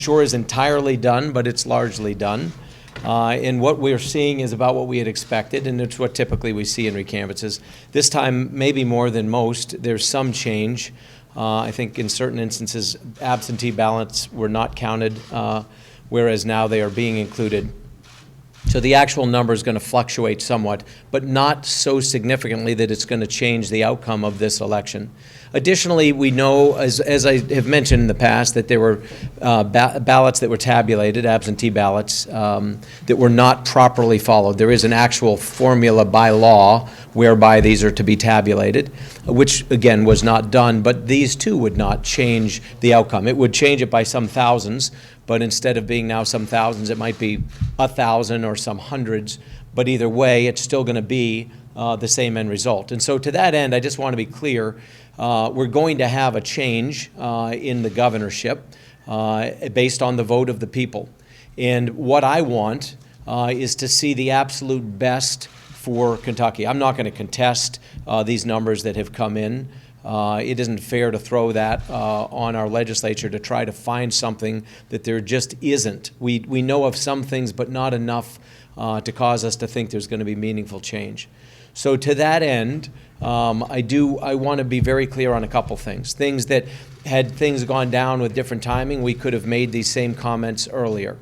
sure is entirely done, but it's largely done. And what we're seeing is about what we had expected, and it's what typically we see in recanvases. This time, maybe more than most, there's some change. I think in certain instances, absentee ballots were not counted, whereas now they are being included. So the actual number is going to fluctuate somewhat, but not so significantly that it's going to change the outcome of this election. Additionally, we know, as I have mentioned in the past, that there were ballots that were tabulated, absentee ballots, that were not properly followed. There is an actual formula by law whereby these are to be tabulated, which, again, was not done, but these too would not change the outcome. It would change it by some thousands, but instead of being now some thousands, it might be 1,000 or some hundreds, but either way, it's still going to be the same end result. And so to that end, I just want to be clear, we're going to have a change in the governorship based on the vote of the people. And what I want is to see the absolute best for Kentucky. I'm not going to contest these numbers that have come in. It isn't fair to throw that on our legislature to try to find something that there just isn't. We know of some things, but not enough to cause us to think there's going to be meaningful change. So to that end, I want to be very clear on a couple things. Things that, had things gone down with different timing, we could have made these same comments earlier.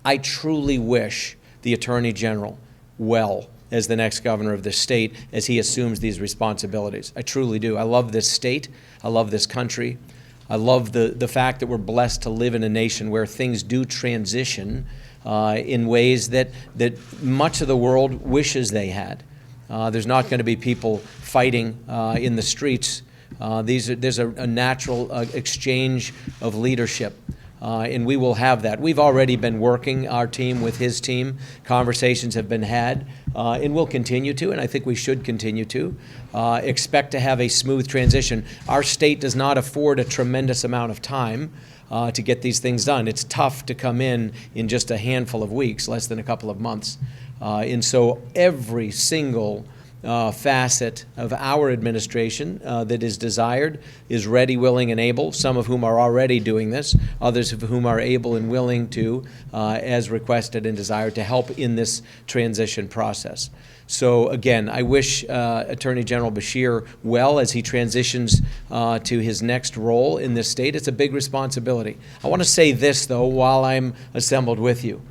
I truly wish the Attorney General well as the next governor of this state as he assumes these responsibilities. I truly do. I love this state. I love this country. I love the fact that we're blessed to live in a nation where things do transition in ways that much of the world wishes they had. There's not going to be people fighting in the streets. There's a natural exchange of leadership. And we will have that. We've already been working, our team with his team. Conversations have been had, and we'll continue to, and I think we should continue to. Expect to have a smooth transition. Our state does not afford a tremendous amount of time to get these things done. It's tough to come in just a handful of weeks, less than a couple of months. And so every single facet of our administration that is desired is ready, willing, and able, some of whom are already doing this, others of whom are able and willing to, as requested and desired, to help in this transition process. So again, I wish Attorney General Beshear well as he transitions to his next role in this state. It's a big responsibility. I want to say this, though, while I'm assembled with you.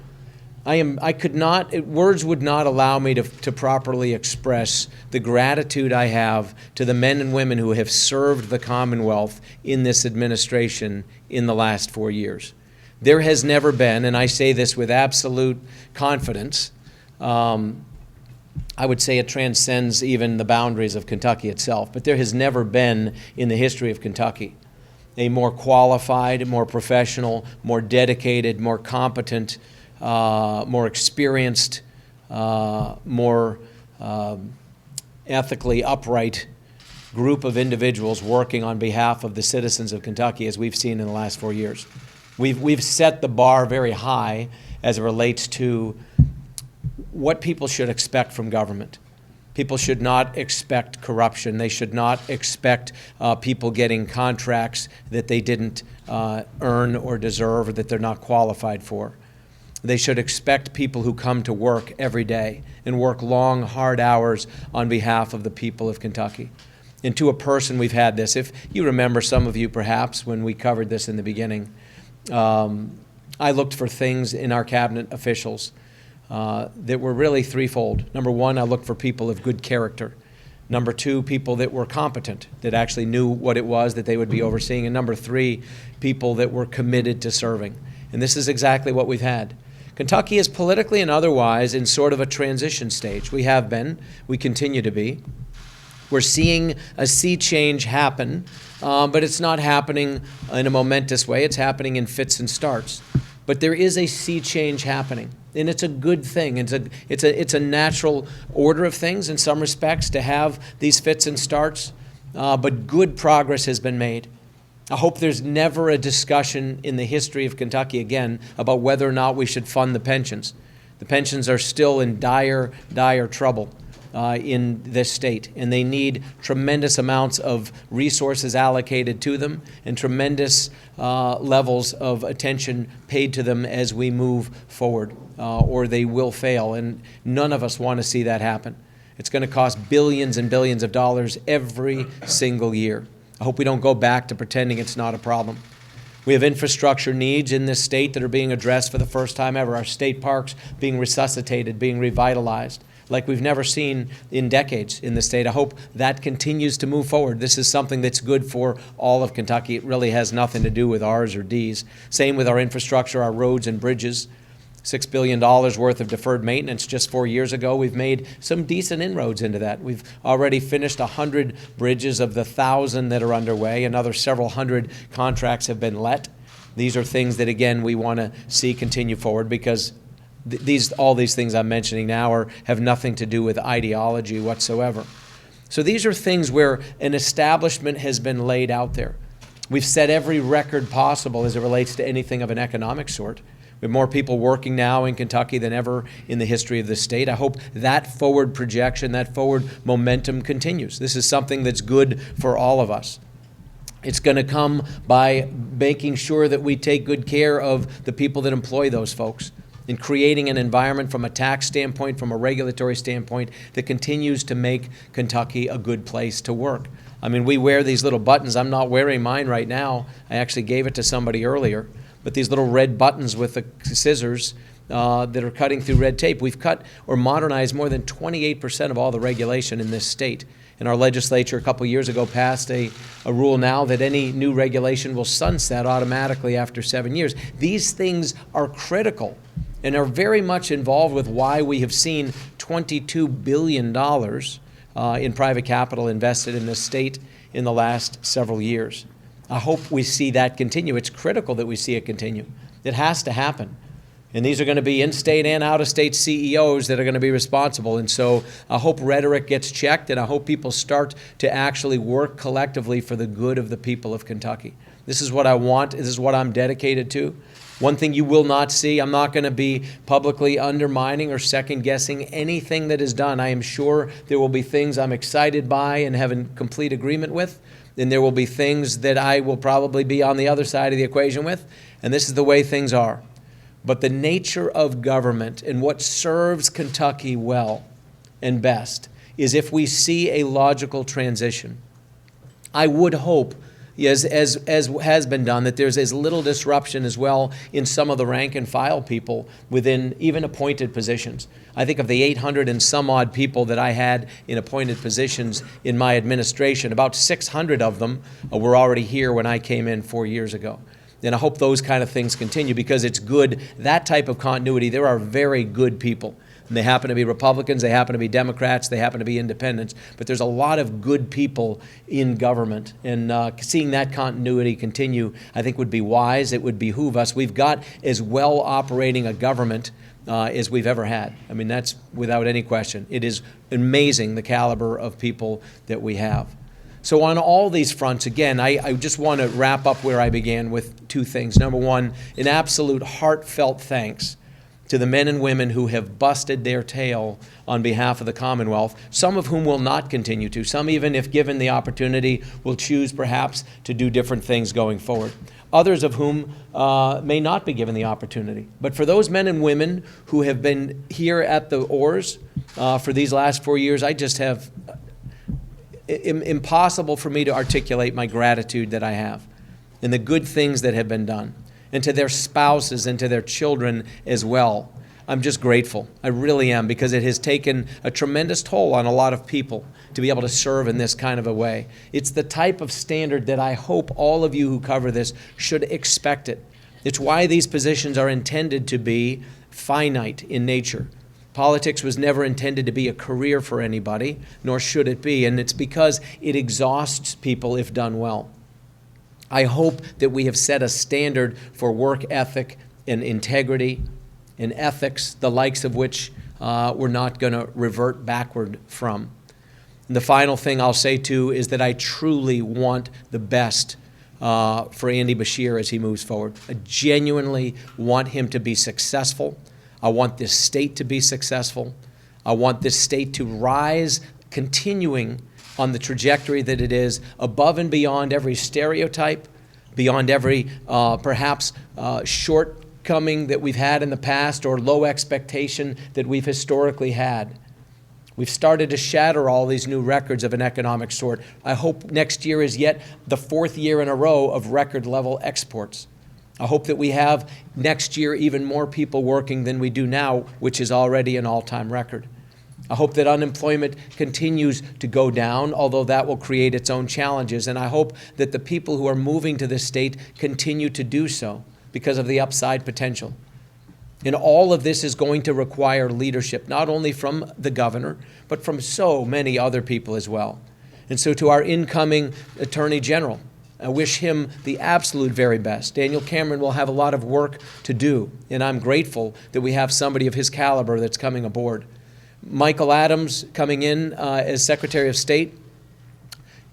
I could not, words would not allow me to properly express the gratitude I have to the men and women who have served the Commonwealth in this administration in the last 4 years. There has never been, and I say this with absolute confidence, I would say it transcends even the boundaries of Kentucky itself, but there has never been in the history of Kentucky a more qualified, more professional, more dedicated, more competent, more experienced, more ethically upright group of individuals working on behalf of the citizens of Kentucky as we've seen in the last 4 years. We've set the bar very high as it relates to what people should expect from government. People should not expect corruption. They should not expect people getting contracts that they didn't earn or deserve or that they're not qualified for. They should expect people who come to work every day and work long, hard hours on behalf of the people of Kentucky. And to a person, we've had this. If you remember, some of you perhaps, when we covered this in the beginning, I looked for things in our cabinet officials that were really threefold. Number one, I looked for people of good character. Number two, people that were competent, that actually knew what it was that they would be overseeing. And number three, people that were committed to serving. And this is exactly what we've had. Kentucky is politically and otherwise in sort of a transition stage. We have been. We continue to be. We're seeing a sea change happen, but it's not happening in a momentous way. It's happening in fits and starts. But there is a sea change happening, and it's a good thing. It's a natural order of things in some respects to have these fits and starts, but good progress has been made. I hope there's never a discussion in the history of Kentucky again about whether or not we should fund the pensions. The pensions are still in dire, dire trouble. in this state, and they need tremendous amounts of resources allocated to them and tremendous levels of attention paid to them as we move forward, or they will fail, and none of us want to see that happen. It's going to cost billions and billions of dollars every single year. I hope we don't go back to pretending it's not a problem. We have infrastructure needs in this state that are being addressed for the first time ever. Our state parks being resuscitated, being revitalized, like we've never seen in decades in the state. I hope that continues to move forward. This is something that's good for all of Kentucky. It really has nothing to do with R's or D's. Same with our infrastructure, our roads and bridges. $6 billion worth of deferred maintenance just 4 years ago. We've made some decent inroads into that. We've already finished 100 bridges of the 1,000 that are underway. Another several hundred contracts have been let. These are things that, again, we want to see continue forward, because all these things I'm mentioning now have nothing to do with ideology whatsoever. So these are things where an establishment has been laid out there. We've set every record possible as it relates to anything of an economic sort. We have more people working now in Kentucky than ever in the history of the state. I hope that forward projection, that forward momentum continues. This is something that's good for all of us. It's going to come by making sure that we take good care of the people that employ those folks, in creating an environment from a tax standpoint, from a regulatory standpoint, that continues to make Kentucky a good place to work. I mean, we wear these little buttons. I'm not wearing mine right now. I actually gave it to somebody earlier. But these little red buttons with the scissors that are cutting through red tape. We've cut or modernized more than 28% of all the regulation in this state. And our legislature a couple years ago passed a rule now that any new regulation will sunset automatically after 7 years. These things are critical and are very much involved with why we have seen $22 billion in private capital invested in this state in the last several years. I hope we see that continue. It's critical that we see it continue. It has to happen. And these are going to be in-state and out-of-state CEOs that are going to be responsible. And so I hope rhetoric gets checked, and I hope people start to actually work collectively for the good of the people of Kentucky. This is what I want. This is what I'm dedicated to. One thing you will not see, I'm not going to be publicly undermining or second-guessing anything that is done. I am sure there will be things I'm excited by and have in complete agreement with. And there will be things that I will probably be on the other side of the equation with, and this is the way things are. But the nature of government and what serves Kentucky well and best is if we see a logical transition. I would hope, as has been done, that there's as little disruption as well in some of the rank and file people within even appointed positions. I think of the 800 and some odd people that I had in appointed positions in my administration, about 600 of them were already here when I came in 4 years ago. And I hope those kind of things continue, because it's good, that type of continuity. There are very good people. And they happen to be Republicans, they happen to be Democrats, they happen to be independents, but there's a lot of good people in government. And seeing that continuity continue, I think, would be wise. It would behoove us. We've got as well operating a government as we've ever had. I mean, that's without any question. It is amazing the caliber of people that we have. So on all these fronts, again, I just want to wrap up where I began with two things. Number one, an absolute heartfelt thanks to the men and women who have busted their tail on behalf of the Commonwealth, some of whom will not continue to. Some, even if given the opportunity, will choose perhaps to do different things going forward. Others of whom may not be given the opportunity. But for those men and women who have been here at the oars for these last 4 years, I just have impossible for me to articulate my gratitude that I have and the good things that have been done. And to their spouses and to their children as well. I'm just grateful. I really am, because it has taken a tremendous toll on a lot of people to be able to serve in this kind of a way. It's the type of standard that I hope all of you who cover this should expect it. It's why these positions are intended to be finite in nature. Politics was never intended to be a career for anybody, nor should it be, and it's because it exhausts people if done well. I hope that we have set a standard for work ethic and integrity and ethics, the likes of which we're not going to revert backward from. And the final thing I'll say, too, is that I truly want the best for Andy Beshear as he moves forward. I genuinely want him to be successful. I want this state to be successful. I want this state to rise, continuing on the trajectory that it is, above and beyond every stereotype, beyond every perhaps shortcoming that we've had in the past or low expectation that we've historically had. We've started to shatter all these new records of an economic sort. I hope next year is yet the 4th year in a row of record level exports. I hope that we have next year even more people working than we do now, which is already an all-time record. I hope that unemployment continues to go down, although that will create its own challenges. And I hope that the people who are moving to this state continue to do so because of the upside potential. And all of this is going to require leadership, not only from the governor, but from so many other people as well. And so to our incoming Attorney General, I wish him the absolute very best. Daniel Cameron will have a lot of work to do, and I'm grateful that we have somebody of his caliber that's coming aboard. Michael Adams coming in as Secretary of State,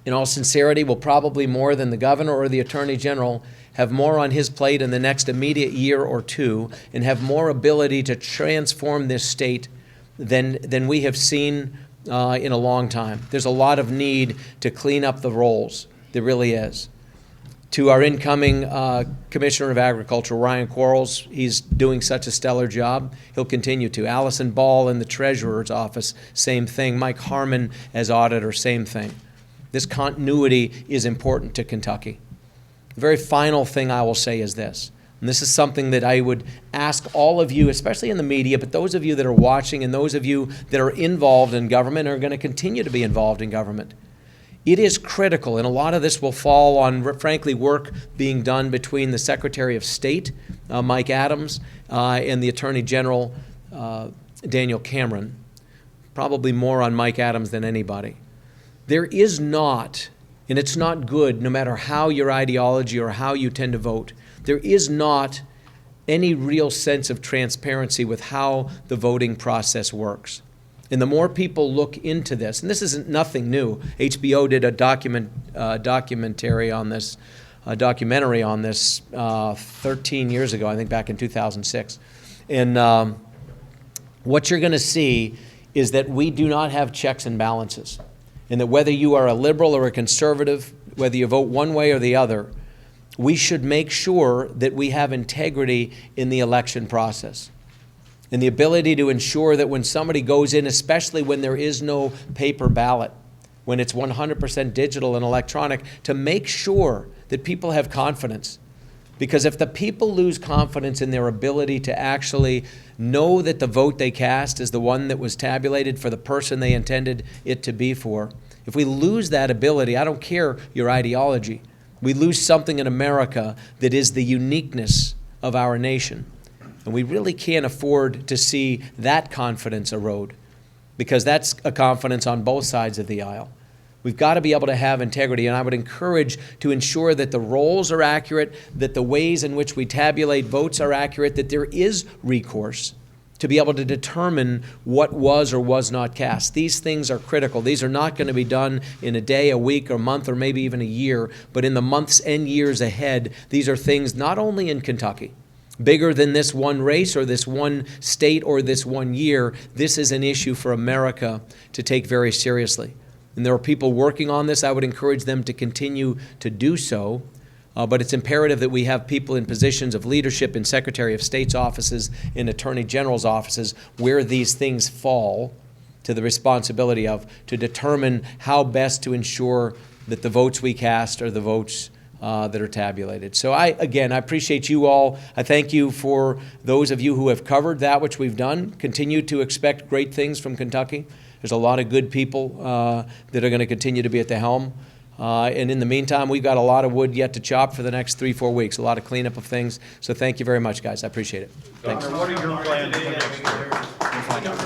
in all sincerity, will probably more than the governor or the Attorney General have more on his plate in the next immediate year or two and have more ability to transform this state than we have seen in a long time. There's a lot of need to clean up the rolls. There really is. To our incoming Commissioner of Agriculture, Ryan Quarles, he's doing such a stellar job. He'll continue to. Allison Ball in the Treasurer's office, same thing. Mike Harmon as auditor, same thing. This continuity is important to Kentucky. The very final thing I will say is this, and this is something that I would ask all of you, especially in the media, but those of you that are watching and those of you that are involved in government are going to continue to be involved in government. It is critical, and a lot of this will fall on, frankly, work being done between the Secretary of State, Mike Adams, and the Attorney General, Daniel Cameron, probably more on Mike Adams than anybody. There is not, and it's not good, no matter how your ideology or how you tend to vote, there is not any real sense of transparency with how the voting process works. And the more people look into this, and this isn't nothing new. HBO did a documentary on this 13 years ago, I think back in 2006. And what you're going to see is that we do not have checks and balances. And that whether you are a liberal or a conservative, whether you vote one way or the other, we should make sure that we have integrity in the election process. And the ability to ensure that when somebody goes in, especially when there is no paper ballot, when it's 100% digital and electronic, to make sure that people have confidence. Because if the people lose confidence in their ability to actually know that the vote they cast is the one that was tabulated for the person they intended it to be for, if we lose that ability, I don't care your ideology, we lose something in America that is the uniqueness of our nation. And we really can't afford to see that confidence erode, because that's a confidence on both sides of the aisle. We've got to be able to have integrity, and I would encourage to ensure that the rolls are accurate, that the ways in which we tabulate votes are accurate, that there is recourse to be able to determine what was or was not cast. These things are critical. These are not going to be done in a day, a week, or month, or maybe even a year, but in the months and years ahead. These are things not only in Kentucky, bigger than this one race or this one state or this one year. This is an issue for America to take very seriously. And there are people working on this. I would encourage them to continue to do so. But it's imperative that we have people in positions of leadership in Secretary of State's offices, in Attorney General's offices, where these things fall to the responsibility of, to determine how best to ensure that the votes we cast are the votes that are tabulated. So I appreciate you all. I thank you for those of you who have covered that which we've done. Continue to expect great things from Kentucky. There's a lot of good people that are going to continue to be at the helm. And in the meantime, we've got a lot of wood yet to chop for the next 3-4 weeks, a lot of cleanup of things. So thank you very much, guys. I appreciate it. Thanks. What are your plans for next year? We'll find out.